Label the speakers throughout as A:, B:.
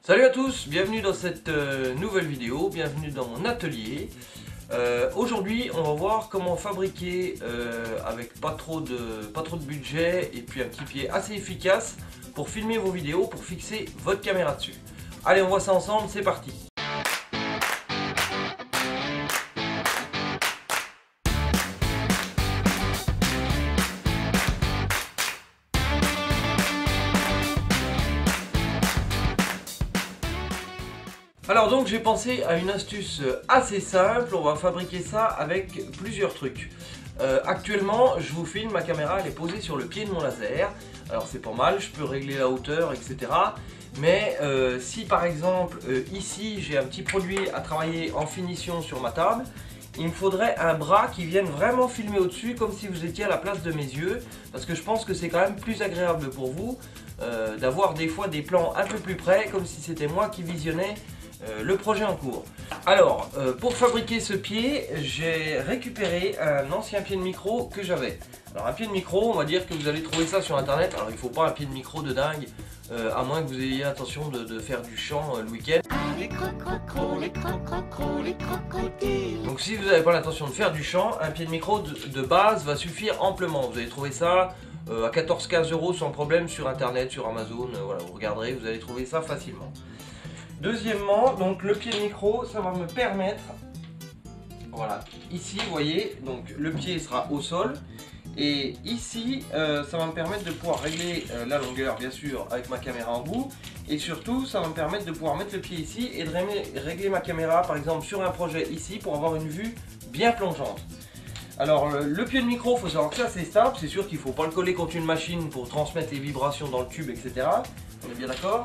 A: Salut à tous, bienvenue dans cette nouvelle vidéo, bienvenue dans mon atelier. Aujourd'hui on va voir comment fabriquer avec pas trop de budget et puis un petit pied assez efficace pour filmer vos vidéos, pour fixer votre caméra dessus. Allez, on voit ça ensemble, c'est parti. Alors donc j'ai pensé à une astuce assez simple, on va fabriquer ça avec plusieurs trucs. Actuellement je vous filme, ma caméra elle est posée sur le pied de mon laser, alors c'est pas mal, je peux régler la hauteur etc. Mais si par exemple ici j'ai un petit produit à travailler en finition sur ma table, il me faudrait un bras qui vienne vraiment filmer au-dessus comme si vous étiez à la place de mes yeux, parce que je pense que c'est quand même plus agréable pour vous d'avoir des fois des plans un peu plus près, comme si c'était moi qui visionnais le projet en cours. Alors, pour fabriquer ce pied, j'ai récupéré un ancien pied de micro que j'avais. Alors un pied de micro, on va dire que vous allez trouver ça sur internet. Alors il ne faut pas un pied de micro de dingue, à moins que vous ayez l'intention de faire du chant le week-end. Donc si vous n'avez pas l'intention de faire du chant, un pied de micro de base va suffire amplement. Vous allez trouver ça à 14-15 € sans problème sur internet, sur Amazon. Voilà, vous regarderez, vous allez trouver ça facilement. Deuxièmement, donc le pied de micro, ça va me permettre, voilà, ici vous voyez, donc le pied sera au sol, et ici ça va me permettre de pouvoir régler la longueur bien sûr avec ma caméra en bout, et surtout ça va me permettre de pouvoir mettre le pied ici et de régler ma caméra par exemple sur un projet ici pour avoir une vue bien plongeante. Alors le pied de micro, il faut savoir que c'est assez stable, c'est sûr qu'il ne faut pas le coller contre une machine pour transmettre les vibrations dans le tube etc. On est bien d'accord?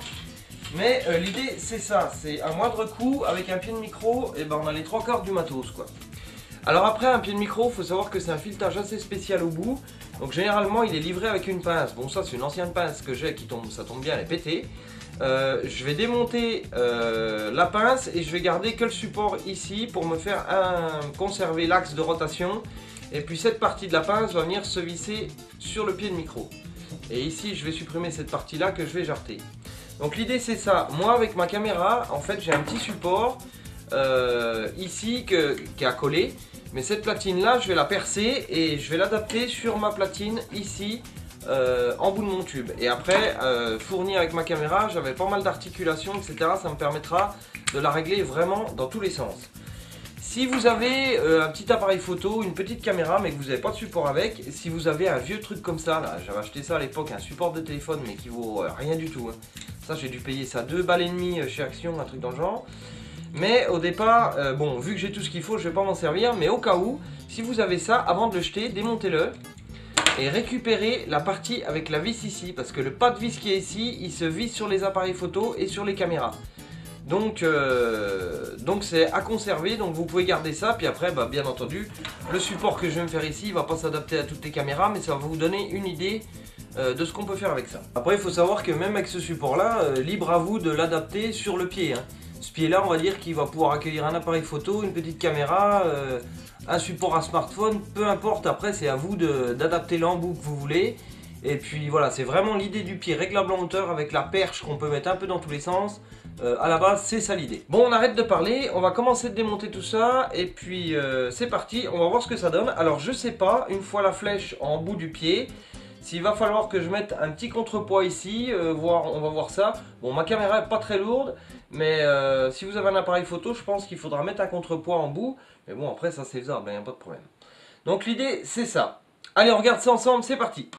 A: Mais l'idée c'est ça, c'est à moindre coût avec un pied de micro, et ben on a les 3/4 du matos quoi. Alors après un pied de micro, il faut savoir que c'est un filetage assez spécial au bout. Donc généralement il est livré avec une pince. Bon ça c'est une ancienne pince que j'ai qui tombe, ça tombe bien, elle est pétée. Je vais démonter la pince et je vais garder que le support ici pour me faire conserver l'axe de rotation. Et puis cette partie de la pince va venir se visser sur le pied de micro. Et ici je vais supprimer cette partie là que je vais jarter. Donc l'idée c'est ça, moi avec ma caméra en fait j'ai un petit support ici qui a collé, mais cette platine là je vais la percer et je vais l'adapter sur ma platine ici en bout de mon tube. Et après fourni avec ma caméra, j'avais pas mal d'articulations etc, ça me permettra de la régler vraiment dans tous les sens. Si vous avez un petit appareil photo, une petite caméra mais que vous n'avez pas de support avec, si vous avez un vieux truc comme ça, là j'avais acheté ça à l'époque, un support de téléphone mais qui vaut rien du tout, hein. Ça j'ai dû payer ça 2,5 balles chez Action, un truc dans le genre. Mais au départ, bon vu que j'ai tout ce qu'il faut, je vais pas m'en servir, mais au cas où, si vous avez ça, avant de le jeter, démontez-le et récupérez la partie avec la vis ici, parce que le pas de vis qui est ici, il se visse sur les appareils photo et sur les caméras. Donc c'est à conserver, donc vous pouvez garder ça, puis après bah, bien entendu le support que je vais me faire ici il va pas s'adapter à toutes les caméras, mais ça va vous donner une idée de ce qu'on peut faire avec ça. Après il faut savoir que même avec ce support là, libre à vous de l'adapter sur le pied, hein. Ce pied là on va dire qu'il va pouvoir accueillir un appareil photo, une petite caméra, un support à smartphone, peu importe, après c'est à vous d'adapter l'embout que vous voulez. Et puis voilà, c'est vraiment l'idée du pied réglable en hauteur avec la perche qu'on peut mettre un peu dans tous les sens. À la base, c'est ça l'idée. Bon, on arrête de parler, on va commencer de démonter tout ça. Et puis c'est parti, on va voir ce que ça donne. Alors je sais pas, une fois la flèche en bout du pied, s'il va falloir que je mette un petit contrepoids ici, on va voir ça. Bon, ma caméra n'est pas très lourde, mais si vous avez un appareil photo, je pense qu'il faudra mettre un contrepoids en bout. Mais bon, après ça c'est faisable, il n'y a pas de problème. Donc l'idée c'est ça. Allez, on regarde ça ensemble, c'est parti.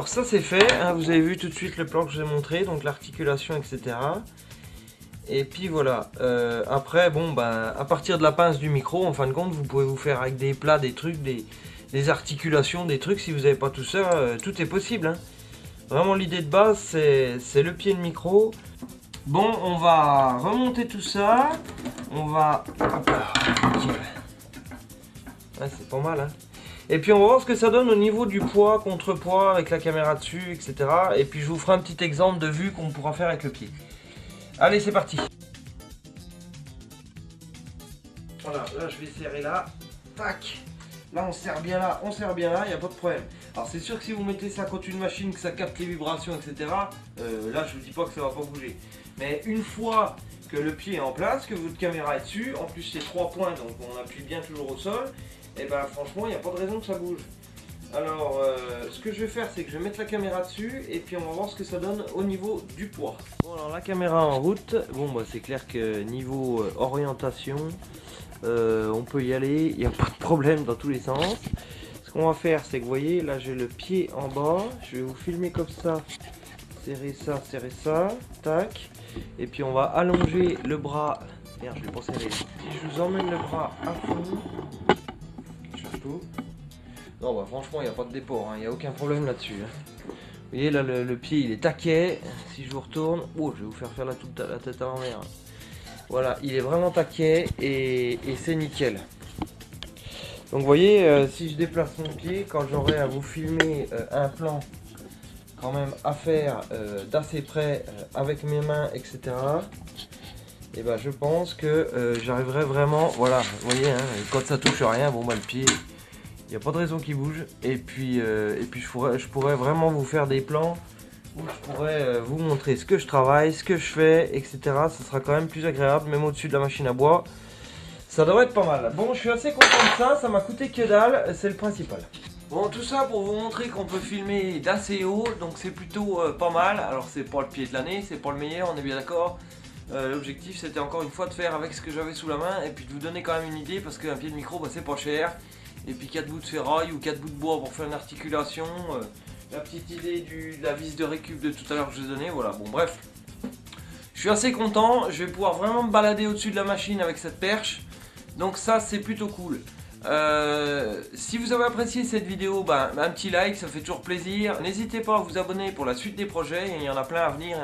A: Alors ça c'est fait, hein, vous avez vu tout de suite le plan que je vous ai montré, donc l'articulation, etc. Et puis voilà, après bon bah à partir de la pince du micro, en fin de compte, vous pouvez vous faire avec des plats, des trucs, des articulations, des trucs, si vous n'avez pas tout ça, tout est possible. Hein. Vraiment l'idée de base c'est le pied de micro. Bon, on va remonter tout ça, on va... Hop là, ouais, c'est pas mal hein. Et puis on va voir ce que ça donne au niveau du poids, contre-poids, avec la caméra dessus, etc. Et puis je vous ferai un petit exemple de vue qu'on pourra faire avec le pied. Allez, c'est parti. Voilà, là je vais serrer là. Tac. Là on serre bien là, il n'y a pas de problème. Alors c'est sûr que si vous mettez ça contre une machine, que ça capte les vibrations, etc. Là je vous dis pas que ça va pas bouger. Mais une fois que le pied est en place, que votre caméra est dessus, en plus c'est 3 points, donc on appuie bien toujours au sol, et ben franchement il n'y a pas de raison que ça bouge. Alors ce que je vais faire, c'est que je vais mettre la caméra dessus et puis on va voir ce que ça donne au niveau du poids. Bon alors la caméra en route, bon bah c'est clair que niveau orientation, on peut y aller, il n'y a pas de problème dans tous les sens. Ce qu'on va faire, c'est que vous voyez, là j'ai le pied en bas, je vais vous filmer comme ça, serrer ça, tac. Et puis on va allonger le bras, merde je vais pas serrer, si je vous emmène le bras à fond, je cherche tout. Non bah franchement il n'y a pas de déport, il n'y a aucun problème là-dessus. Vous voyez là le pied il est taquet, si je vous retourne, oh je vais vous faire la tête à l'envers. Voilà, il est vraiment taquet et c'est nickel. Donc vous voyez, si je déplace mon pied, quand j'aurai à vous filmer un plan quand même à faire d'assez près avec mes mains, etc. Et ben je pense que j'arriverai vraiment, voilà, vous voyez, hein, quand ça touche rien, bon bah le pied, il n'y a pas de raison qu'il bouge. Et puis je pourrais vraiment vous faire des plans où je pourrais vous montrer ce que je travaille, ce que je fais, etc. Ça sera quand même plus agréable, même au-dessus de la machine à bois. Ça devrait être pas mal. Bon, je suis assez content de ça m'a coûté que dalle, c'est le principal. Bon, tout ça pour vous montrer qu'on peut filmer d'assez haut, donc c'est plutôt pas mal. Alors c'est pas le pied de l'année, c'est pas le meilleur, on est bien d'accord. L'objectif c'était encore une fois de faire avec ce que j'avais sous la main et puis de vous donner quand même une idée parce qu'un pied de micro bah, c'est pas cher. Et puis 4 bouts de ferraille ou 4 bouts de bois pour faire une articulation. La petite idée de la vis de récup de tout à l'heure que je vous ai donné, voilà, bon bref. Je suis assez content, je vais pouvoir vraiment me balader au-dessus de la machine avec cette perche. Donc ça c'est plutôt cool. Si vous avez apprécié cette vidéo, ben, un petit like, ça fait toujours plaisir. N'hésitez pas à vous abonner pour la suite des projets, il y en a plein à venir,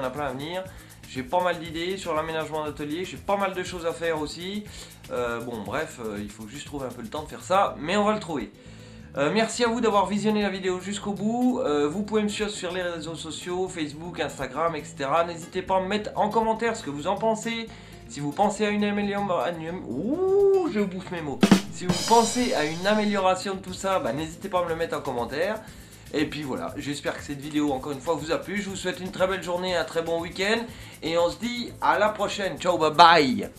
A: J'ai pas mal d'idées sur l'aménagement d'atelier, j'ai pas mal de choses à faire aussi. Bon bref, il faut juste trouver un peu le temps de faire ça, mais on va le trouver. Merci à vous d'avoir visionné la vidéo jusqu'au bout. Vous pouvez me suivre sur les réseaux sociaux, Facebook, Instagram, etc. N'hésitez pas à me mettre en commentaire ce que vous en pensez. Si vous pensez à une amélioration... Ouh, je bouffe mes mots. Si vous pensez à une amélioration de tout ça, bah, n'hésitez pas à me le mettre en commentaire. Et puis voilà, j'espère que cette vidéo, encore une fois, vous a plu. Je vous souhaite une très belle journée, un très bon week-end. Et on se dit à la prochaine. Ciao, bye bye.